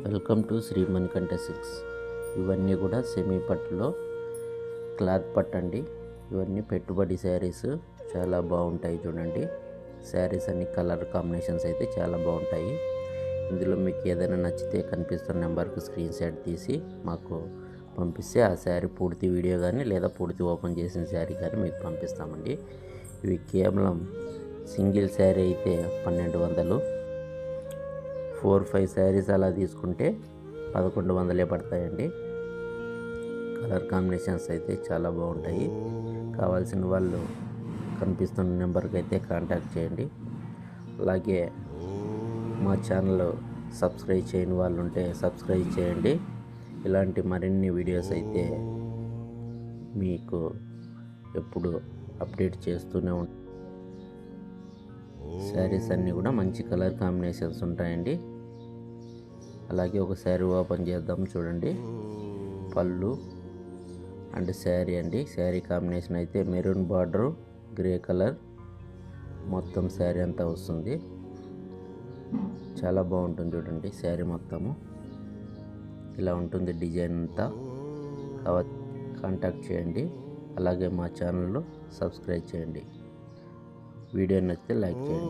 Welcome to Sri Manikanta silks. ఇవన్నీ కూడా semi పట్టులో క్లాత్ పట్టు అండి. ఇవన్నీ పెట్టుబడి శారీస్ చాలా బాగుంటాయి. చూడండి, శారీస్ అన్ని కలర్ కాంబినేషన్స్ అయితే చాలా బాగుంటాయి. ఇందులో మీకు ఏదైనా నచ్చితే కనిపిస్తున్న నెంబర్కి స్క్రీన్ షాట్ తీసి మాకు పంపిస్తే ఆ శారీ పూర్తి వీడియో కానీ లేదా పూర్తి ఓపెన్ చేసిన శారీ కానీ మీకు పంపిస్తామండి. ఇవి కేవలం సింగిల్ శారీ అయితే 1200, 4-5 శారీస్ అలా తీసుకుంటే 1100 పడతాయండి. కలర్ కాంబినేషన్స్ అయితే చాలా బాగుంటాయి. కావాల్సిన వాళ్ళు కనిపిస్తున్న నెంబర్కి అయితే కాంటాక్ట్ చేయండి. అలాగే మా ఛానల్ సబ్స్క్రైబ్ చేయని వాళ్ళు ఉంటే సబ్స్క్రైబ్ చేయండి. ఇలాంటి మరిన్ని వీడియోస్ అయితే మీకు ఎప్పుడు అప్డేట్ చేస్తూనే ఉంటాం. శారీస్ అన్నీ కూడా మంచి కలర్ కాంబినేషన్స్ ఉంటాయండి. అలాగే ఒక శారీ ఓపెన్ చేద్దాం. చూడండి, పళ్ళు అండ్ శారీ అండి. శారీ కాంబినేషన్ అయితే మెరూన్ బార్డరు, గ్రే కలర్ మొత్తం శారీ అంతా వస్తుంది. చాలా బాగుంటుంది. చూడండి, శారీ మొత్తము ఇలా ఉంటుంది. డిజైన్ అంతా కాంటాక్ట్ చేయండి. అలాగే మా ఛానల్లో సబ్స్క్రైబ్ చేయండి. వీడియో నచ్చితే లైక్ చేయండి.